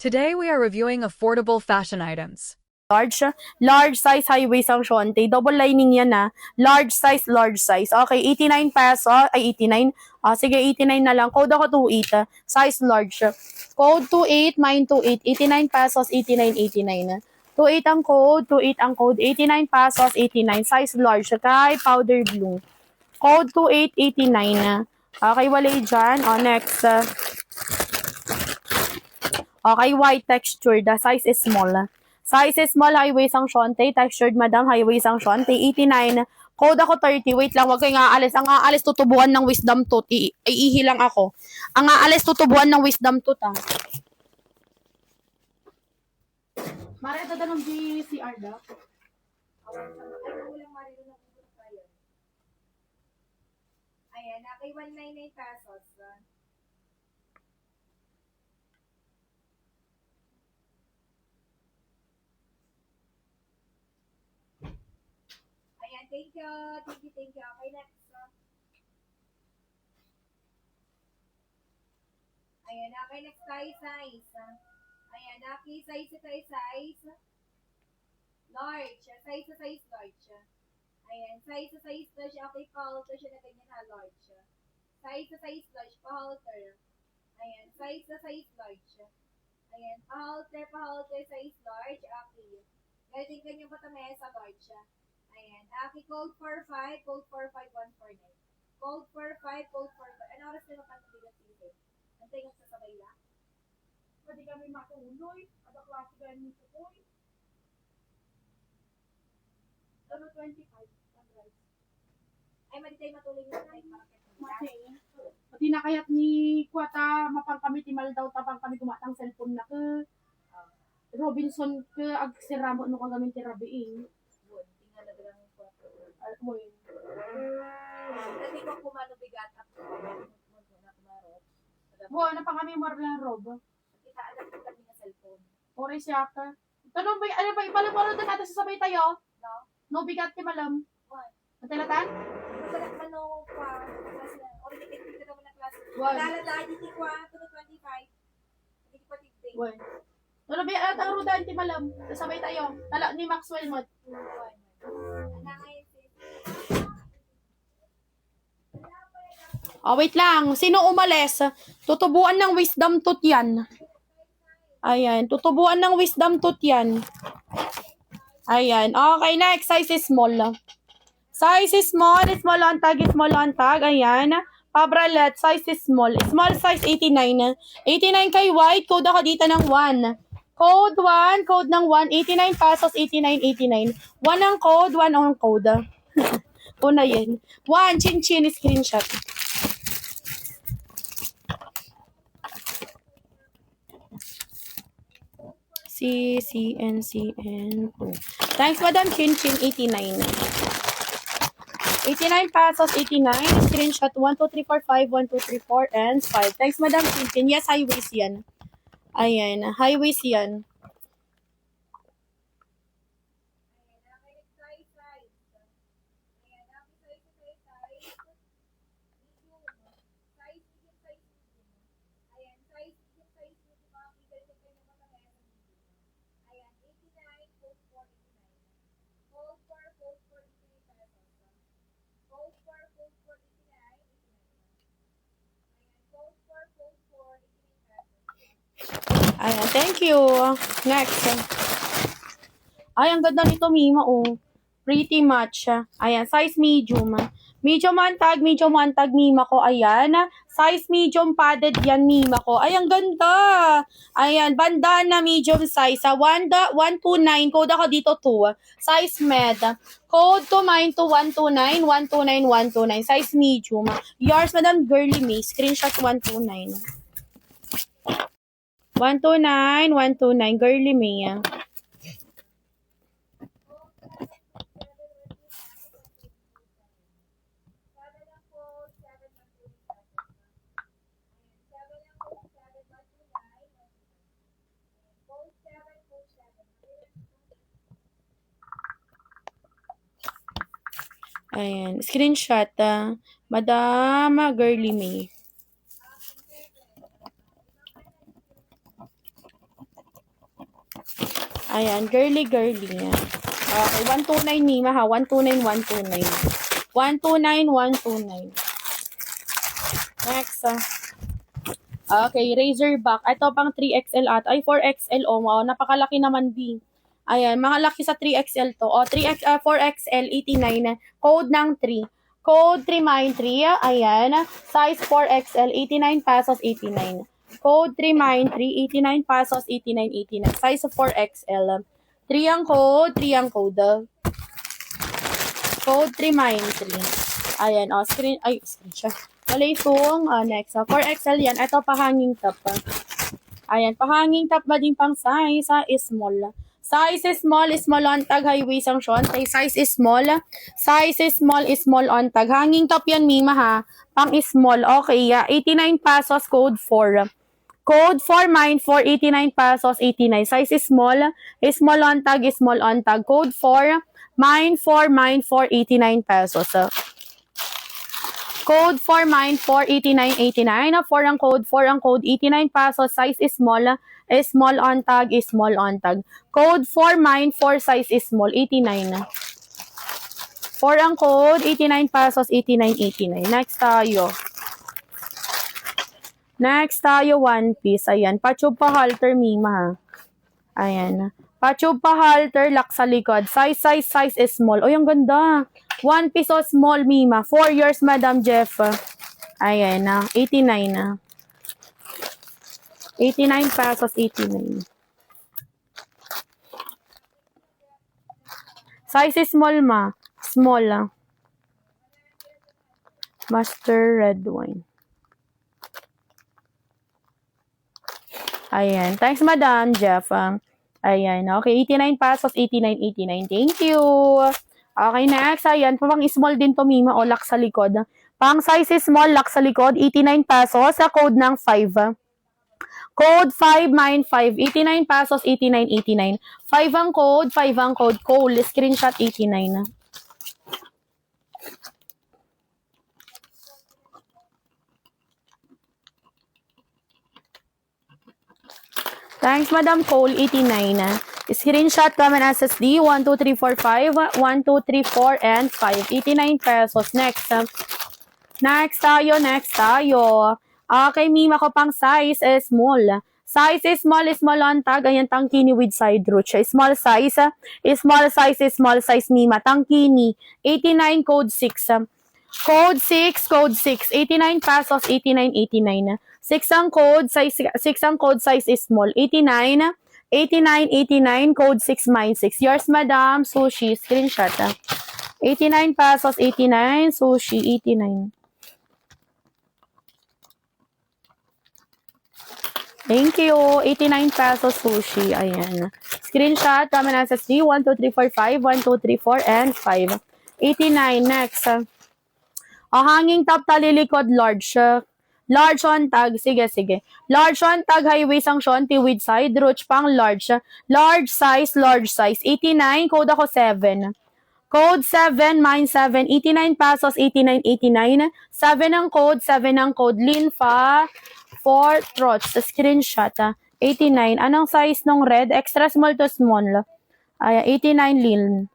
Today we are reviewing affordable fashion items. Large size high waist ang Shonte. Double lining yan na. Large size, large size. Okay, 89 peso. Ay, 89. Sige, 89 na lang. Code ako 28. Size large. Code 28, mine 28. 89 pesos, 89, 89. 28 ang code, 28 ang code. 89 pesos, 89. Size large. Kay powder blue. Code 28, 89. Okay, walay dyan. Next. Okay, white texture. The size is small. Size is small, high waist ang Shonte. Textured, madam, high waist ang Shonte. 89. Code ako 30. Wait lang, wag kayo nga aalis. Ang aalis, tutubuan ng wisdom tooth. Iihi lang ako. Ang aalis, tutubuan ng wisdom tooth, ah. Mara, ito ng GCR daw. Ayan, nakay 199 pesos. Ayan, thank you. Thank you. Okay, next. Ayan, okay, next tayo size. Ayan, okay, size. Large. Size large. Ayan, size na siya. Okay, pa-halter siya na ganyan ha, large. Size large, pa-halter. Ayan, size large. Ayan, pa-halter, size large. Okay. Galing kanyang patamesa, large. Ayan, okay, code 45, 149. Code 45, code 45. Ano oras na mapatuloy sige? Antay yung sasabay lang. Pwede kami matuloy. Ada klase ganyan ito po. 25. Ay, mali tayo matuloy yung time para Pati na kaya't ni Kuwata, mapang kami timal daw, tapang kami tumatang cellphone na ke. Robinson ke, agsiramo no kagamin tirabiin. tingnan na lang yung kwarto. Moy. Dati ko kumano bigat at Ano pa kami mo rin rob? kita alam ko kami na cellphone. Ore siya ka. Tanong ba, ano ba, ipalamaro doon natin sasabay tayo? No? No bigat ti malam. What? Matalatan? Masalat ano pa, klase na, oriented ka naman ng klase. One. Lalala, hindi ko 25. Hindi ko pa tigday. One. Ano ba, at ang rudan ti malam? Sasabay tayo. Tala ni Maxwell mo. Wait lang. Sino umalis? Tutubuan ng wisdom tooth yan. Ayan. Tutubuan ng wisdom tooth yan. Ayan. Okay, next. Size is small. Size is small. Small on tag. Ayan. Pabralet. Size is small. Small size 89. 89 kay white. Code ako dito ng 1. Code 1. Code ng 1. 89 pesos. 89. 1 ang code. 1 ang code. Una yun. 1. Chin-chin. Screenshot. CN2. Thanks, Madam Chin Chin, 89. 89 pesos, 89. Screenshot 1, 2, 3, 4, 5, 1, 2, 3, 4, and 5. Thanks, Madam Chin Chin. Yes, high waist yan. Ayan, high waist yan. Ayan, thank you. Next. Ay, ang ganda nito, Mima, oh. Pretty much. Ayan, size medium. Medium one tag, Mima ko. Ayan. Size medium padded yan, Mima ko. Ay, ang ganda. Ayan, bandana medium size. 129. Code ako dito 2. Size med. Code to mine to 129. 129. Size medium. Yours, Madam Girly May. Screenshot 129. 129. Girly May. Ayan, screenshot, Madam Girly May. Ayan, girly. Okay, 129 Mima ha. 129. 129. Next. Okay, Razorback. Ito pang 3XL at ay 4XL. Oh, napakalaki naman din. Ayan, mga laki sa 3XL to. 4XL 89. Code ng 3. Code 393. Ayan. Size 4XL 89 pesos 89. Code 393 89 pesos 89. Size 4XL. 3 ang code. Code 393. Ayan, screenshot. Wala itong, next. 4XL yan. Ito, pahanging top. Ayan, pahanging top ba din pang size, small. Size small on tag, highway sanction. Size is small on tag. Hanging top yan, Mima, ha. Pang small. Okay, 89 pesos, code 4. Code 4, mine 4, 89 pesos, 89. Size is small on tag. Code 4, mine 4, 89 pesos. Code 4, mine 4, 89. 4 ang code, 89 pesos. Size is small on tag. Code 4, mine 4, size is small, 89. 4 ang code, 89 pesos, 89. Next tayo, One Piece. Ayan, patube pa halter, Mima. Ayan. Patube pa halter, lock sa likod. Size is small. Oy, ang ganda. One Piece o small, Mima. 4 years, Madam Jeff. Ayan, 89. 89 pesos, 89. Size is small, ma. Small. Master red wine. Ayan. Thanks, Madam Jeff. Ayan. Okay, 89 pesos, 89. Thank you. Okay, next. Ayan. Pang small din to, Mima. O, lock sa likod. Pang size small, lock sa likod. 89 pesos. Sa code ng 5. Code 595. 89 pesos, 89. 5 ang code. Cole. Screenshot 89. Thanks, Madam Cole, 89. Screenshot comment SSD, 1, 2, 3, 4, 5. 1, 2, 3, 4, and 5. 89 pesos. Next tayo. Okay, Mima ko pang size is small. Size is small on tag. Ayan, tangkini with side root. Small size, Mima. Tangkini. 89, code 6. Code 6. 89 pesos, 89. 6 ang code, size is small. 89, code 6, mine 6. Yours, Madam Sushi. Screenshot. 89 pesos, 89. Sushi, 89. Thank you. 89 pesos, Sushi. Ayan. Screenshot. Comment SSD. 1, 2, 3, 4, 5. 1, 2, 3, 4, and 5. 89. Next. Hanging top, talilikod, large. Large on tag. Sige. Large on tag, highway sanction, with side, roach pang large. Large size. 89, code ako 7. Code 7, mine 7. 89 pesos, 89. 7 ang code, Linfa, 4 trots. Screenshot. 89. Anong size ng red? Extra small to small. Ay, 89 lin.